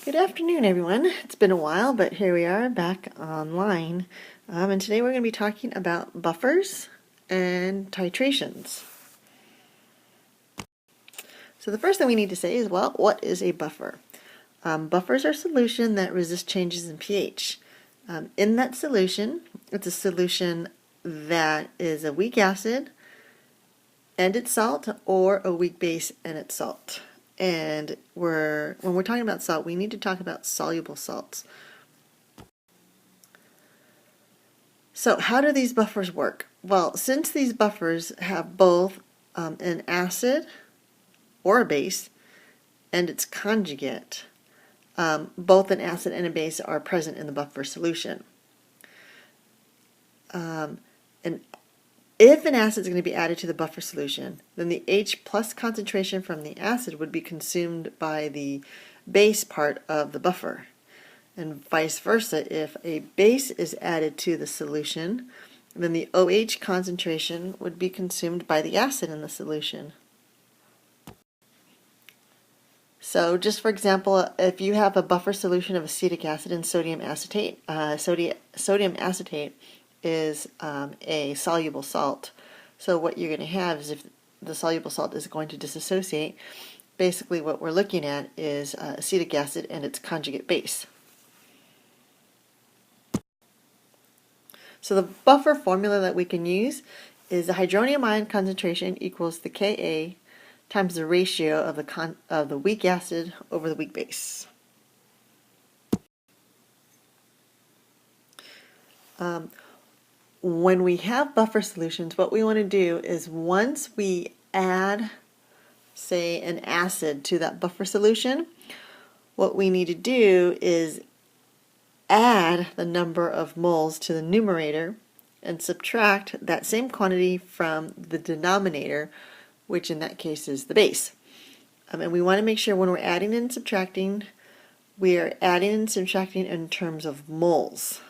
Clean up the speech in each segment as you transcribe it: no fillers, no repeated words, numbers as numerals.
Good afternoon, everyone. It's been a while, but here we are back online. And today we're going to be talking about buffers and titrations. So the first thing we need to say is, well, what is a buffer? Buffers are solution that resist changes in pH. In that solution, it's a solution that is a weak acid and its salt, or a weak base and its salt. And when we're talking about salt, we need to talk about soluble salts. So how do these buffers work? Well, since these buffers have both an acid or a base and its conjugate, both an acid and a base are present in the buffer solution. And if an acid is going to be added to the buffer solution, then the H plus concentration from the acid would be consumed by the base part of the buffer. And vice versa, if a base is added to the solution, then the OH concentration would be consumed by the acid in the solution. So just for example, if you have a buffer solution of acetic acid and sodium acetate, sodium acetate is a soluble salt. So what you're going to have is, if the soluble salt is going to dissociate, basically what we're looking at is acetic acid and its conjugate base. So the buffer formula that we can use is the hydronium ion concentration equals the Ka times the ratio of the weak acid over the weak base. When we have buffer solutions, what we want to do is, once we add, say, an acid to that buffer solution, what we need to do is add the number of moles to the numerator and subtract that same quantity from the denominator, which in that case is the base. And we want to make sure when we're adding and subtracting, we are adding and subtracting in terms of moles.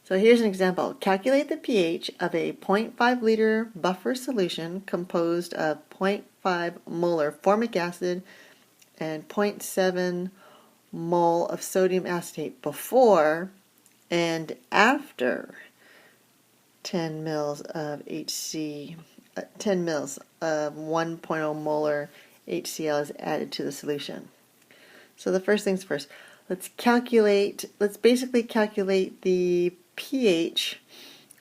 So here's an example. Calculate the pH of a 0.5 liter buffer solution composed of 0.5 molar formic acid and 0.7 mole of sodium acetate before and after 10 mils of 1.0 molar HCl is added to the solution. So the first things first, let's basically calculate the pH,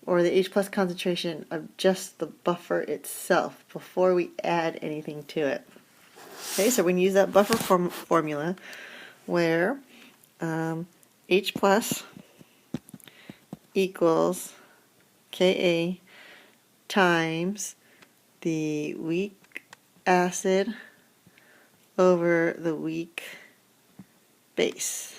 or the H plus concentration, of just the buffer itself before we add anything to it. Okay, so we can use that buffer formula where H plus equals Ka times the weak acid over the weak base.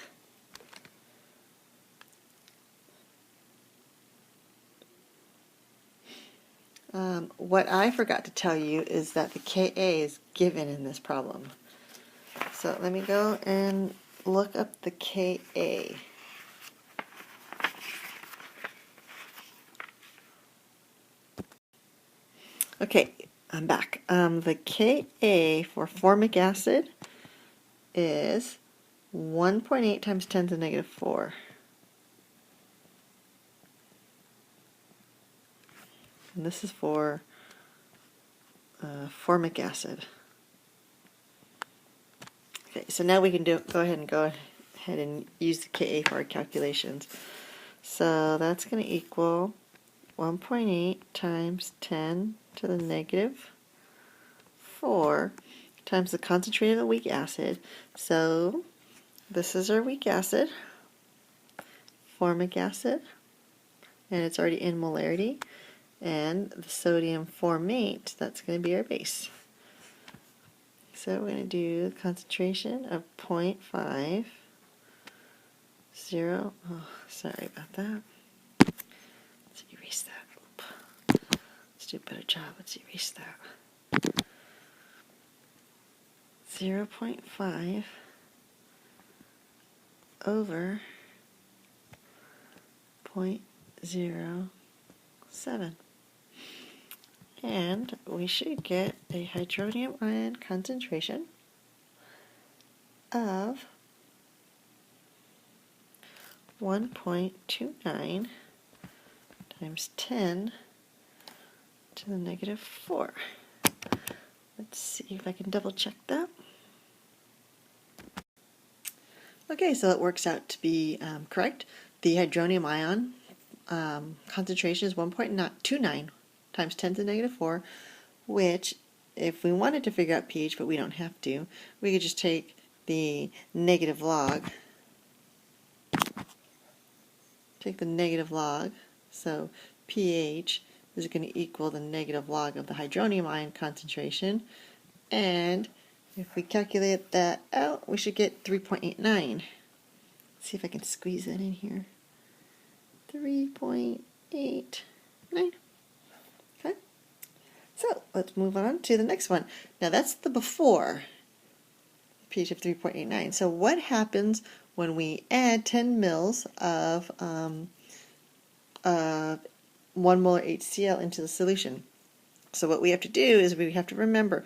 What I forgot to tell you is that the Ka is given in this problem. So let me go and look up the Ka. Okay, I'm back. The Ka for formic acid is 1.8 times 10 to the negative 4. And this is for formic acid. Okay, so now we can go ahead and use the Ka for our calculations. So that's going to equal 1.8 times 10 to the negative 4 times the concentrated of the weak acid. So this is our weak acid, formic acid, and it's already in molarity. And the sodium formate, that's going to be our base. So we're going to do the concentration of 0.50. Oh, sorry about that. Let's erase that. Let's do a better job. Let's erase that. 0.5 over 0.07. And we should get a hydronium ion concentration of 1.29 times 10 to the negative 4. Let's see if I can double check that. Okay, so it works out to be correct. The hydronium ion concentration is 1.29 times 10 to the negative 4, which, if we wanted to figure out pH, but we don't have to, we could just take the negative log. Take the negative log, so pH is going to equal the negative log of the hydronium ion concentration, and if we calculate that out, we should get 3.89. Let's see if I can squeeze that in here. 3.89. Okay. So let's move on to the next one. Now that's the before, pH of 3.89. So what happens when we add 10 mils of 1 molar HCl into the solution? So what we have to do is we have to remember.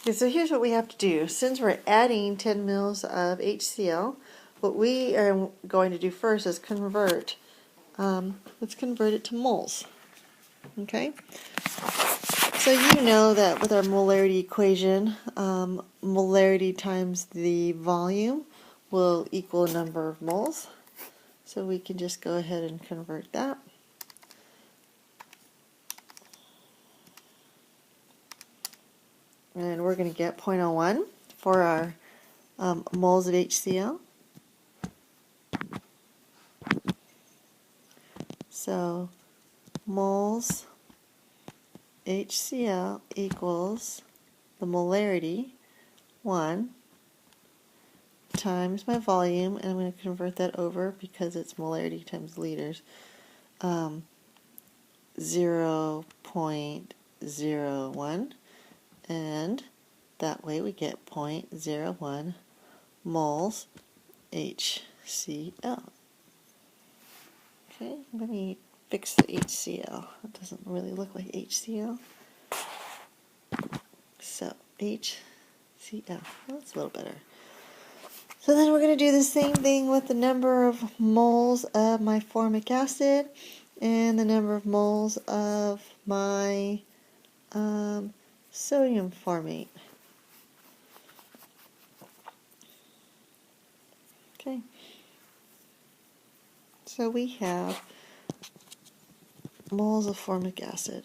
Okay, so here's what we have to do. Since we're adding 10 mils of HCl, what we are going to do first is convert. Let's convert it to moles. Okay. So you know that with our molarity equation, molarity times the volume will equal a number of moles. So we can just go ahead and convert that. And we're going to get 0.01 for our moles of HCl. So moles HCl equals the molarity, 1, times my volume, and I'm going to convert that over because it's molarity times liters, 0.01, and that way we get 0.01 moles HCl. Okay, let me fix the HCl. It doesn't really look like HCl. So HCl, well, that's a little better. So then we're going to do the same thing with the number of moles of my formic acid and the number of moles of my sodium formate. Okay. So we have moles of formic acid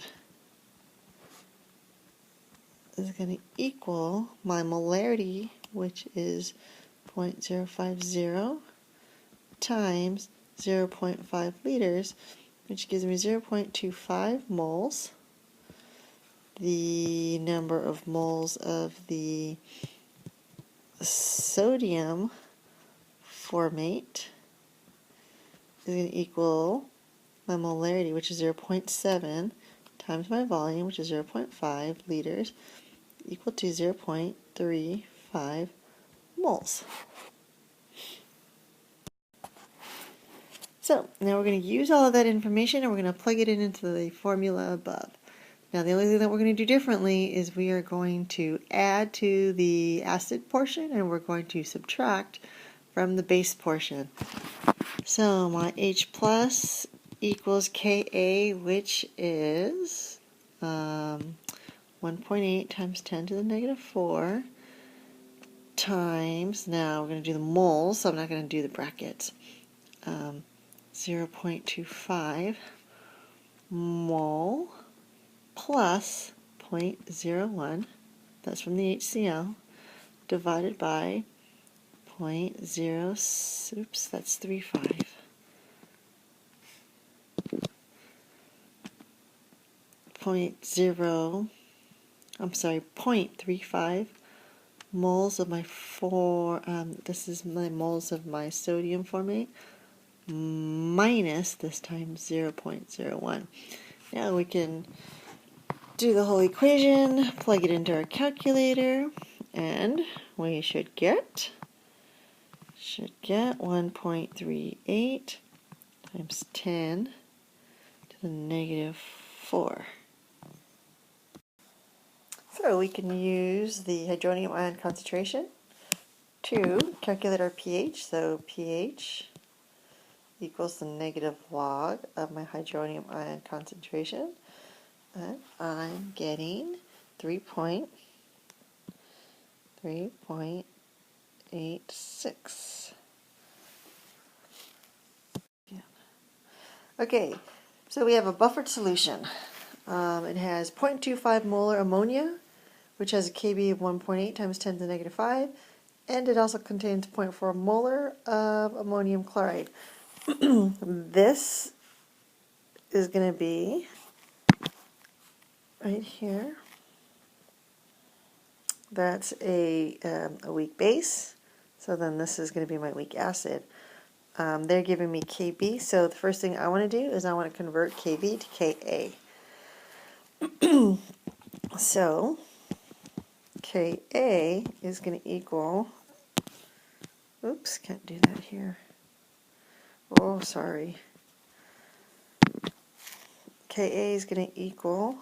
is going to equal my molarity, which is 0.050 times 0.5 liters, which gives me 0.25 moles. The number of moles of the sodium formate is going to equal my molarity, which is 0.7, times my volume, which is 0.5 liters, equal to 0.35 moles. So now we're going to use all of that information and we're going to plug it into the formula above. Now the only thing that we're going to do differently is we are going to add to the acid portion and we're going to subtract from the base portion. So my H plus equals Ka, which is 1.8 times 10 to the negative 4 times, now we're going to do the moles, so I'm not going to do the brackets, 0.25 mole plus 0.01, that's from the HCl, divided by 0.0, oops, that's 0.35. 0.35 moles of my this is my moles of my sodium formate, minus this time 0.01. Now we can do the whole equation, plug it into our calculator, and we should get 1.38 times 10 to the negative 4. So we can use the hydronium ion concentration 2, calculate our pH, so pH equals the negative log of my hydronium ion concentration, and I'm getting 3.86. Yeah. Okay, so we have a buffered solution. It has 0.25 molar ammonia, which has a Kb of 1.8 times 10 to the negative 5, and it also contains 0.4 molar of ammonium chloride. This is going to be right here. That's a weak base, so then this is going to be my weak acid. They're giving me Kb, so the first thing I want to do is I want to convert Kb to Ka. So Ka is going to equal, oops, can't do that here. Oh, sorry. Ka is going to equal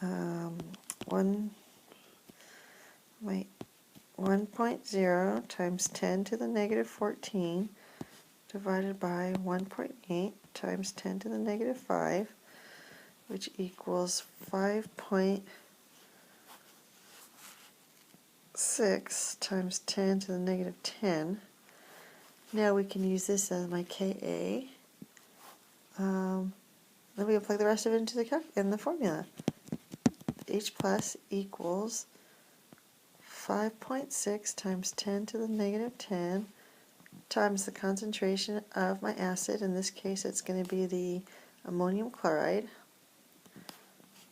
1.0 times 10 to the negative 14 divided by 1.8 times 10 to the negative 5, which equals 5.6 times 10 to the negative 10. Now we can use this as my Ka. Then we can plug the rest of it into the formula. H plus equals 5.6 times 10 to the negative 10 times the concentration of my acid. In this case, it's going to be the ammonium chloride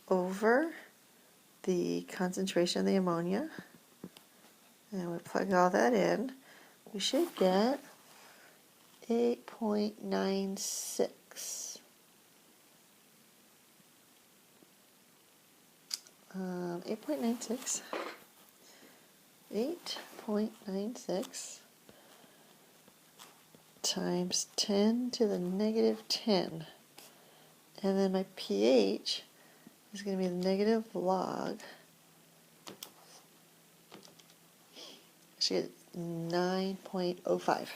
over the concentration of the ammonia. And we plug all that in. We should get 8.96. 8.96 times 10 to the negative 10. And then my pH is going to be the negative log. I should get 9.05.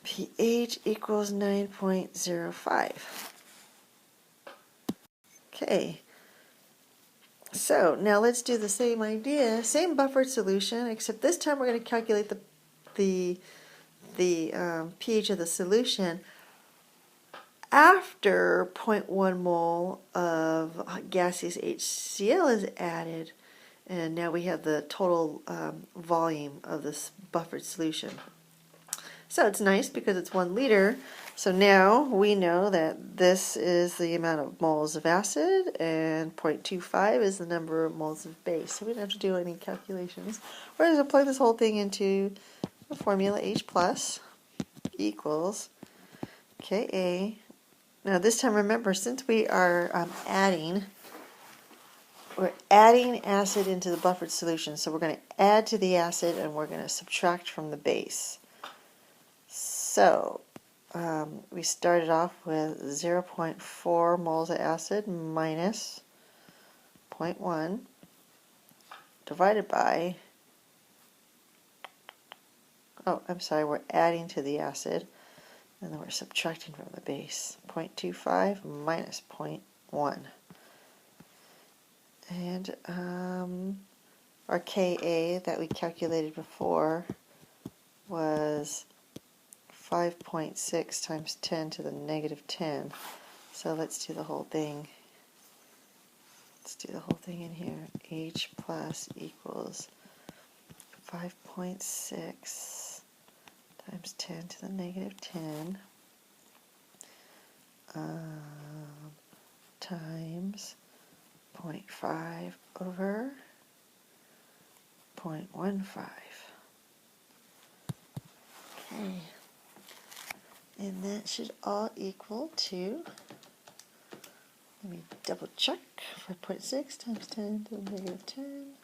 pH equals 9.05. Okay. So now let's do the same idea, same buffered solution, except this time we're going to calculate the pH of the solution after 0.1 mole of gaseous HCl is added, and now we have the total volume of this buffered solution. So it's nice because it's 1 liter. So now we know that this is the amount of moles of acid and 0.25 is the number of moles of base. So we don't have to do any calculations. We're going to plug this whole thing into the formula. H plus equals Ka. Now this time remember, since we are we're adding acid into the buffered solution. So we're going to add to the acid and we're going to subtract from the base. So we started off with 0.4 moles of acid minus 0.1 divided by, we're adding to the acid, and then we're subtracting from the base. 0.25 minus 0.1. And our Ka that we calculated before was 5.6 times 10 to the negative 10. So let's do the whole thing. Let's do the whole thing in here. H plus equals 5.6 times 10 to the negative 10 times 0.5 over 0.15. Okay. And that should all equal to, let me double check, 5.6 times 10 to the negative 10.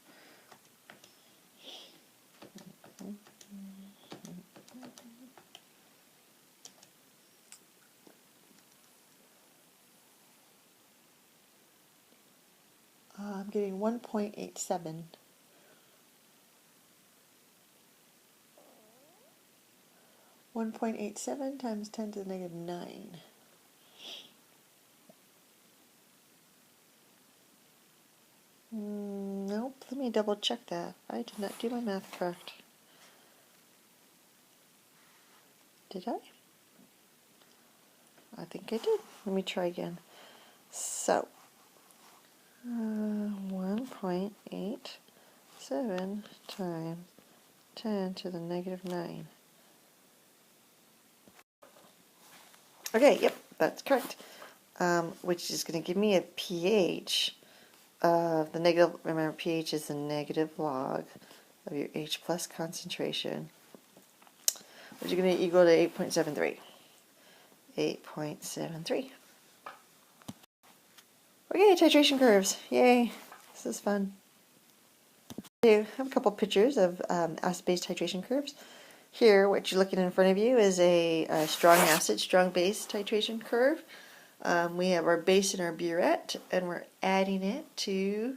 I'm getting 1.87. 1.87 times 10 to the negative 9. Nope, let me double check that. I did not do my math correct. Did I? I think I did. Let me try again. So, 1.87 times 10 to the negative 9. Okay, yep, that's correct. Which is going to give me a pH of the negative, remember pH is the negative log of your H plus concentration, which is going to equal to 8.73. 8.73. Okay, titration curves. Yay, this is fun. I have a couple pictures of acid-base titration curves. Here, what you're looking in front of you is a strong acid, strong base titration curve. We have our base in our burette, and we're adding it into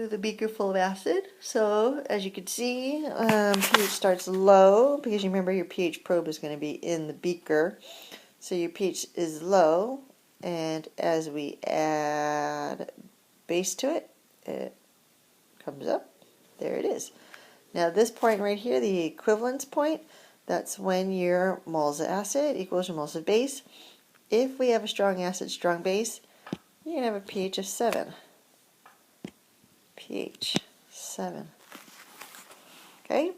the beaker full of acid. So, as you can see, pH starts low, because you remember your pH probe is going to be in the beaker. So your pH is low, and as we add base to it, it comes up. There it is. Now this point right here, the equivalence point, that's when your moles of acid equals your moles of base. If we have a strong acid, strong base, you're going to have a pH of 7. pH 7. Okay?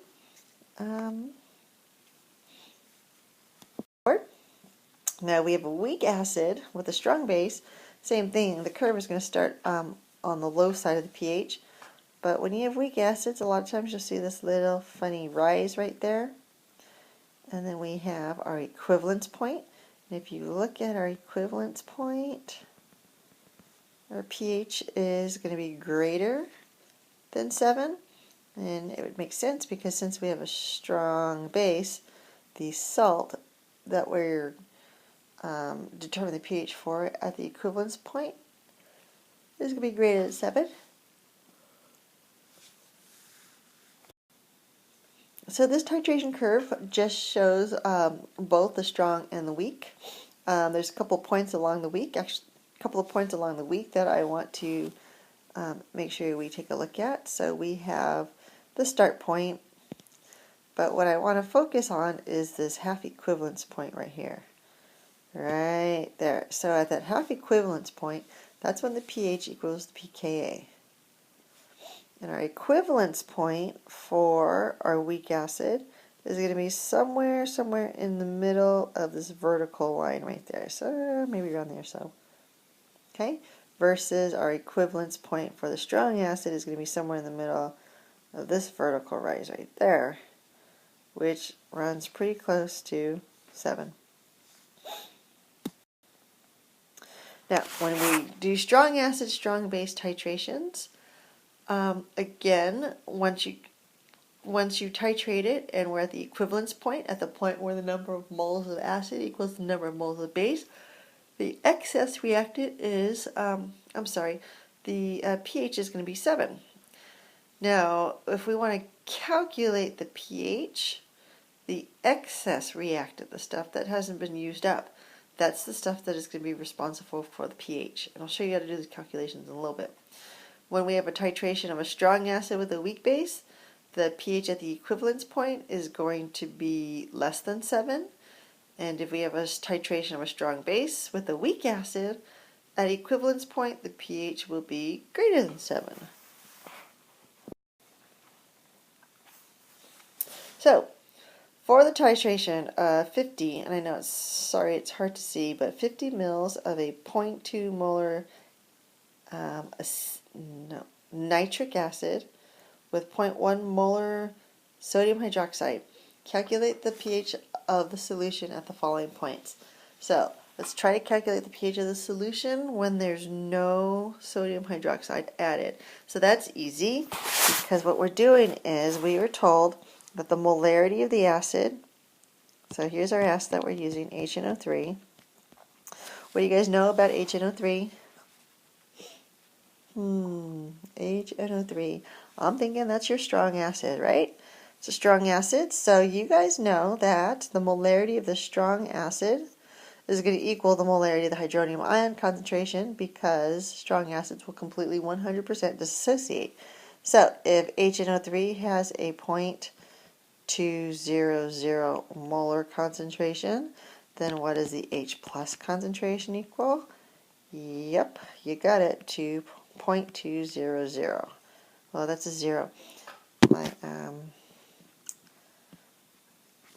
Now we have a weak acid with a strong base. Same thing, the curve is going to start on the low side of the pH. But when you have weak acids, a lot of times you'll see this little funny rise right there. And then we have our equivalence point. And if you look at our equivalence point, our pH is going to be greater than 7. And it would make sense because since we have a strong base, the salt that we're determining the pH for at the equivalence point is going to be greater than 7. So this titration curve just shows both the strong and the weak. There's a couple points along the weak, actually a couple of points along the weak that I want to make sure we take a look at. So we have the start point, but what I want to focus on is this half equivalence point right here. Right there. So at that half equivalence point, that's when the pH equals the pKa. And our equivalence point for our weak acid is going to be somewhere in the middle of this vertical line right there. So maybe around there so. Okay? Versus our equivalence point for the strong acid is going to be somewhere in the middle of this vertical rise right there, which runs pretty close to 7. Now, when we do strong acid, strong base titrations, again, once you titrate it and we're at the equivalence point, at the point where the number of moles of acid equals the number of moles of base, the excess reactant is, the pH is going to be 7. Now, if we want to calculate the pH, the excess reactant, the stuff that hasn't been used up, that's the stuff that is going to be responsible for the pH. And I'll show you how to do the calculations in a little bit. When we have a titration of a strong acid with a weak base, the pH at the equivalence point is going to be less than 7. And if we have a titration of a strong base with a weak acid, at equivalence point, the pH will be greater than 7. So, for the titration of 50, and I know it's hard to see, but 50 mils of a 0.2 molar nitric acid with 0.1 molar sodium hydroxide. Calculate the pH of the solution at the following points. So let's try to calculate the pH of the solution when there's no sodium hydroxide added. So that's easy because what we're doing is we were told that the molarity of the acid, so here's our acid that we're using, HNO3. What do you guys know about HNO3? HNO3. I'm thinking that's your strong acid, right? It's a strong acid, so you guys know that the molarity of the strong acid is going to equal the molarity of the hydronium ion concentration, because strong acids will completely 100% dissociate. So if HNO3 has a 0.200 molar concentration, then what does the H plus concentration equal? Yep, you got it, 0.200. Well, that's a 0.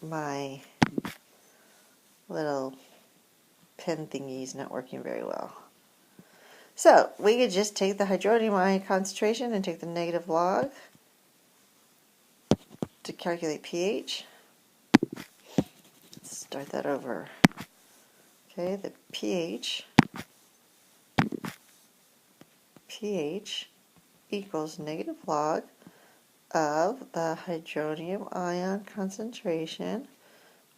My little pen thingy is not working very well. So we could just take the hydronium ion concentration and take the negative log to calculate pH. Let's start that over. Okay, the pH equals negative log of the hydronium ion concentration,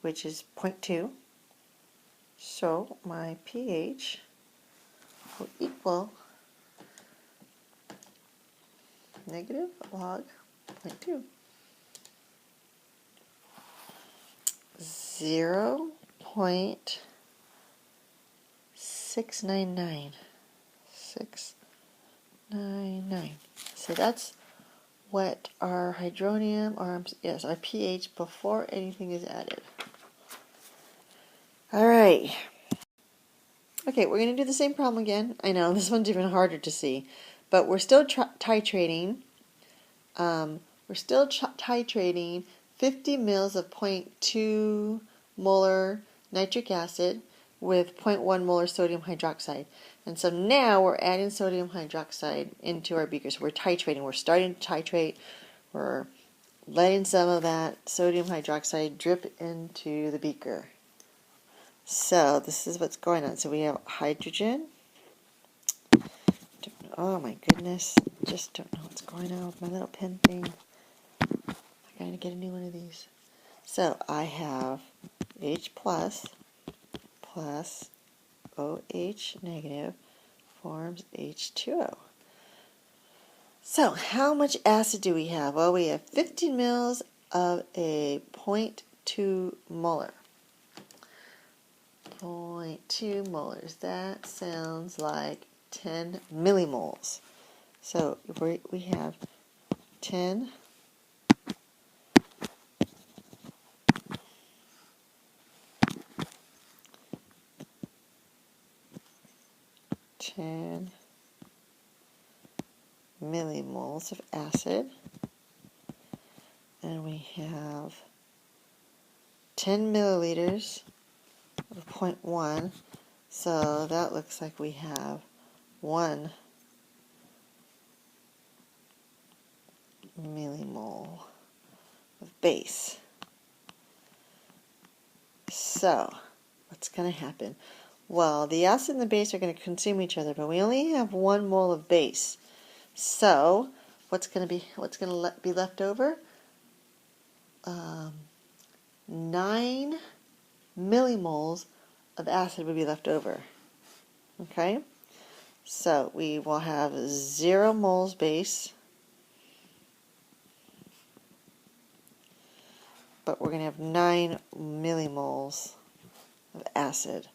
which is 0.2. So my pH will equal negative log 0.2. 0.699. 699. So that's what our hydronium, or yes, our pH before anything is added. All right. Okay, we're going to do the same problem again. I know this one's even harder to see, but we're still titrating. We're still titrating 50 mils of 0.2 molar nitric acid with 0.1 molar sodium hydroxide. And so now we're adding sodium hydroxide into our beaker. So we're titrating. We're starting to titrate. We're letting some of that sodium hydroxide drip into the beaker. So this is what's going on. So we have hydrogen. Oh my goodness. Just don't know what's going on with my little pen thing. I gotta get a new one of these. So I have H plus OH negative forms H2O. So how much acid do we have? Well, we have 15 mils of a 0.2 molar. 0.2 molars. That sounds like 10 millimoles. So we have 10 millimoles of acid, and we have 10 milliliters of 0.1, so that looks like we have 1 millimole of base. So what's going to happen? Well, the acid and the base are going to consume each other, but we only have 1 mole of base. So what's going to be left over? 9 millimoles of acid would be left over. Okay? So we will have 0 moles base, but we're going to have 9 millimoles of acid.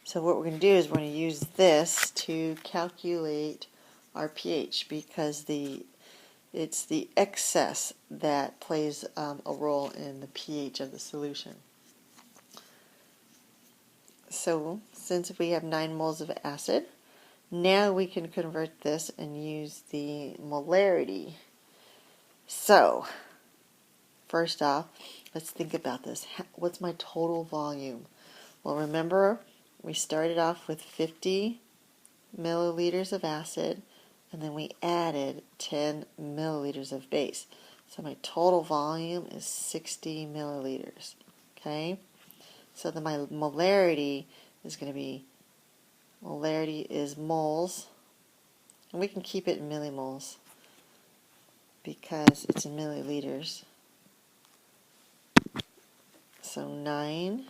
So what we're going to do is we're going to use this to calculate our pH, because it's the excess that plays a role in the pH of the solution. So since we have 9 moles of acid, now we can convert this and use the molarity. So first off, let's think about this. What's my total volume? Well, remember, we started off with 50 milliliters of acid, and then we added 10 milliliters of base. So my total volume is 60 milliliters. Okay? So then my molarity is going to be, molarity is moles, and we can keep it in millimoles because it's in milliliters. So 9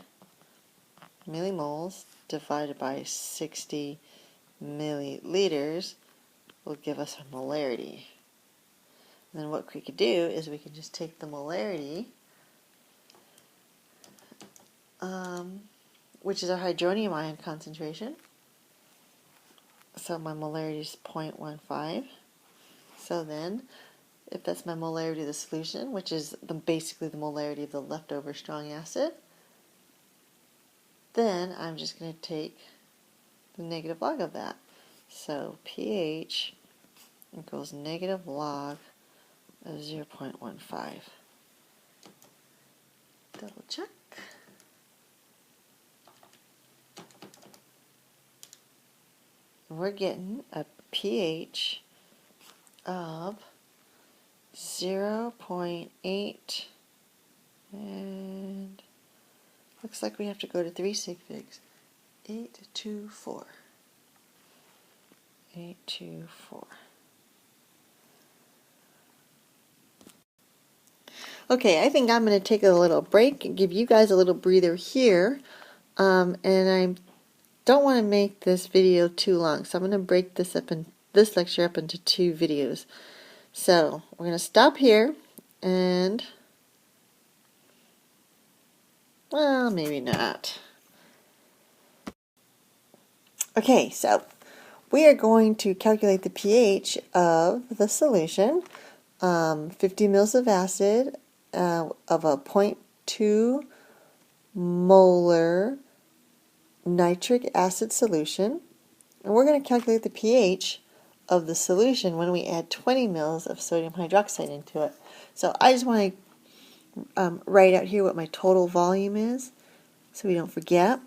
millimoles divided by 60 milliliters will give us a molarity. then what we could do is we could just take the molarity, which is our hydronium ion concentration. So my molarity is 0.15. So then, if that's my molarity of the solution, which is basically the molarity of the leftover strong acid, then I'm just going to take the negative log of that. So pH equals negative log of 0.15. Double check. We're getting a pH of 0.8, and looks like we have to go to 3 sig figs. 824. 824. Okay, I think I'm going to take a little break and give you guys a little breather here. And I don't want to make this video too long, so I'm going to break this lecture up into 2 videos. So we're going to stop here, and well, maybe not. Okay, so we are going to calculate the pH of the solution. 50 mils of acid of a 0.2 molar nitric acid solution, and we're going to calculate the pH of the solution when we add 20 mils of sodium hydroxide into it. So I just want to write out here what my total volume is so we don't forget.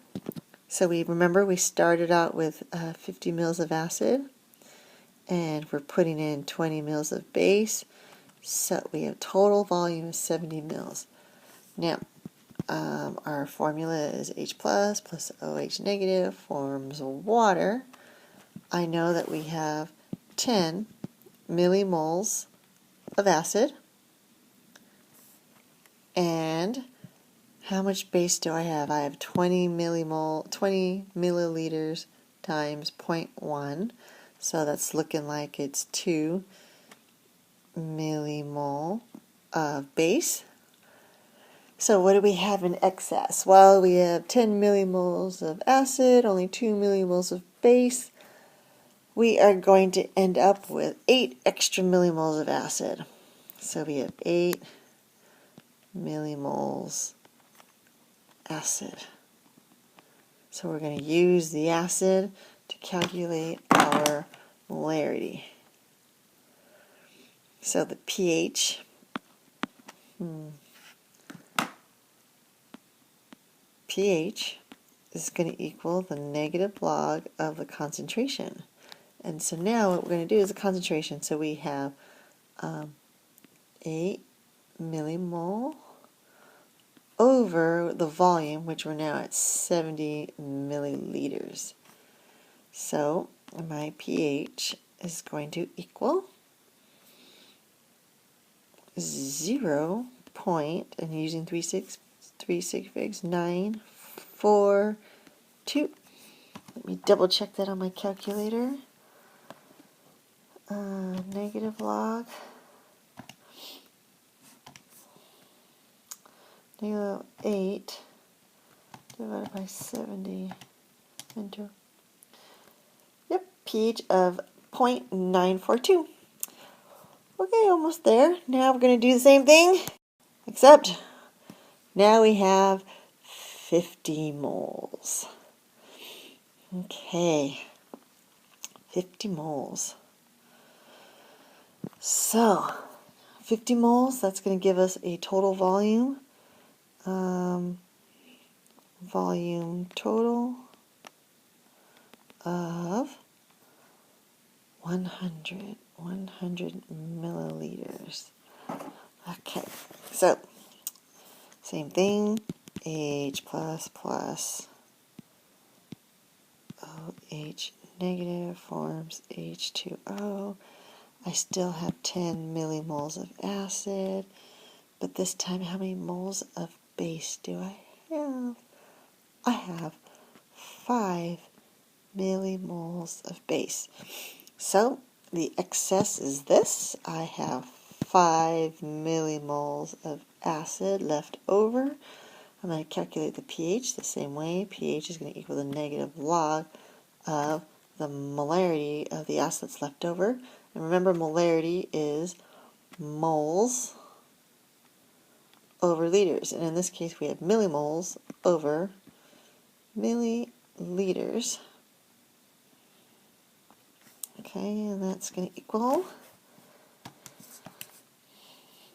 So we remember we started out with 50 mils of acid, and we're putting in 20 mils of base, so we have total volume of 70 mils. Now our formula is H plus OH negative forms water. I know that we have 10 millimoles of acid, and how much base do I have? I have 20 milliliters times 0.1, so that's looking like it's 2 millimole of base. So what do we have in excess? Well, we have 10 millimoles of acid, only 2 millimoles of base. We are going to end up with 8 extra millimoles of acid. So we have 8 millimoles acid. So we're going to use the acid to calculate our molarity. So the pH pH is going to equal the negative log of the concentration. And so now what we're going to do is the concentration. So we have 8 millimole over the volume, which we're now at 70 milliliters. So my pH is going to equal 0. And using 3 sig figs, 942. Let me double check that on my calculator. Negative log. Negative 8 divided by 70. Enter. Yep, pH of 0.942. Okay, almost there. Now we're going to do the same thing, except now we have 50 moles. Okay, 50 moles. So, 50 moles, that's going to give us a total volume. Volume total of 100 milliliters. Okay, so same thing, H plus OH negative forms H2O. I still have 10 millimoles of acid, but this time how many moles of base do I have? I have 5 millimoles of base. So the excess is this. I have 5 millimoles of acid left over. I'm going to calculate the pH the same way. pH is going to equal the negative log of the molarity of the acid that's left over. And remember, molarity is moles over liters. And in this case, we have millimoles over milliliters. Okay, and that's going to equal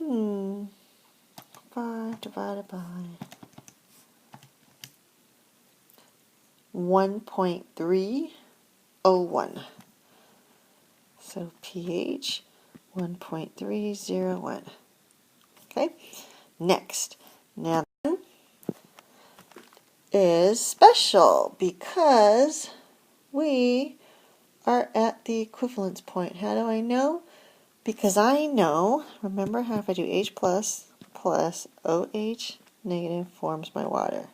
5 divided by 1.301. So pH 1.301. Okay, next. Now is special because we are at the equivalence point. How do I know? Because I know, remember how if I do H plus OH negative forms my water.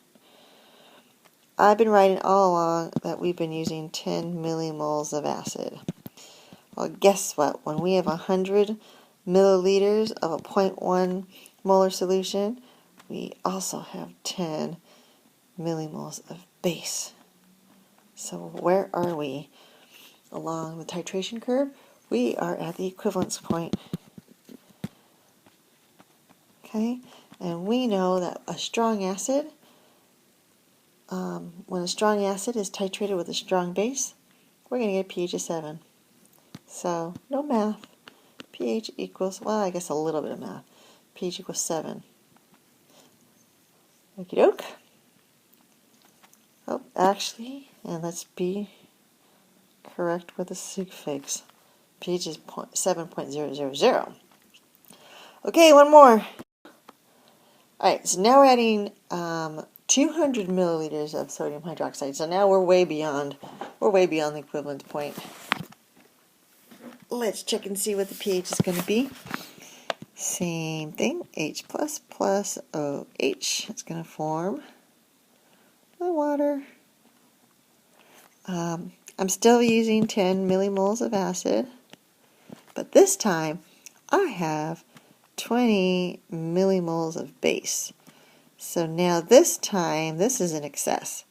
I've been writing all along that we've been using 10 millimoles of acid. Well, guess what? When we have 100 milliliters of a 0.1 molar solution, we also have 10 millimoles of base. So where are we along the titration curve? We are at the equivalence point. Okay, and we know that a strong acid, when a strong acid is titrated with a strong base, we're going to get a pH of 7. So, no math. pH equals, well, I guess a little bit of math. pH equals 7. Okie doke. Oh, actually, and let's be correct with the sig figs. pH is 7.000. Okay, one more. Alright, so now we're adding 200 milliliters of sodium hydroxide. So now we're way beyond the equivalent point. Let's check and see what the pH is going to be. Same thing, H plus plus OH. It's going to form my water. I'm still using 10 millimoles of acid, but this time I have 20 millimoles of base. So now this time, this is in excess.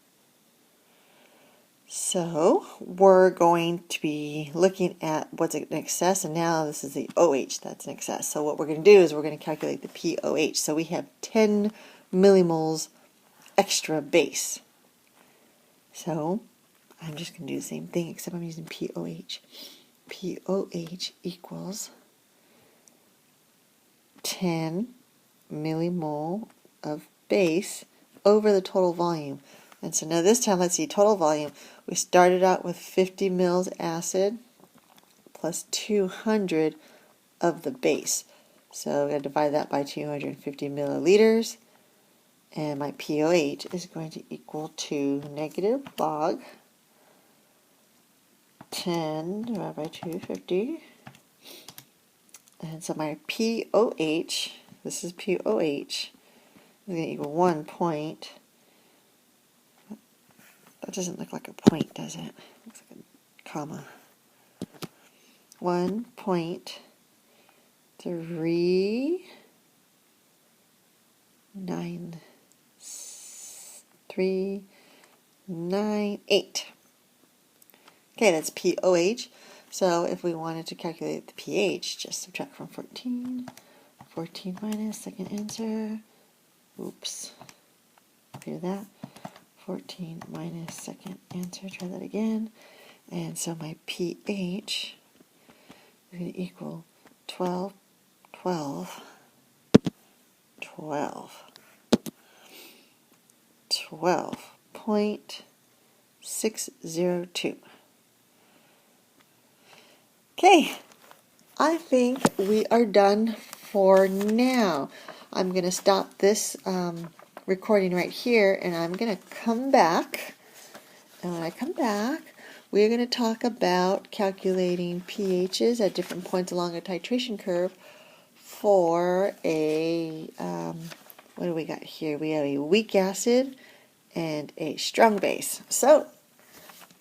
So we're going to be looking at what's in excess, and now this is the OH that's in excess. So what we're going to do is we're going to calculate the POH. So we have 10 millimoles extra base. So I'm just going to do the same thing, except I'm using POH. POH equals 10 millimole of base over the total volume. And so now this time, let's see, total volume. We started out with 50 mils acid plus 200 of the base. So I'm going to divide that by 250 milliliters. And my POH is going to equal to negative log 10 divided by 250. And so my POH, this is POH, is going to equal 1 point. That doesn't look like a point, does it? It looks like a comma. 1.39398. Okay, that's POH. So if we wanted to calculate the pH, just subtract from 14. 14 minus second answer. Oops. Hear that? 14 minus second answer. Try that again. And so my pH is going to equal 12, 12, 12, 12.602. Okay, I think we are done for now. I'm going to stop this recording right here, and I'm going to come back. And when I come back, we're going to talk about calculating pHs at different points along a titration curve for a, what do we got here? We have a weak acid and a strong base. So,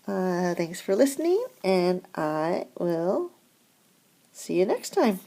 thanks for listening, and I will see you next time.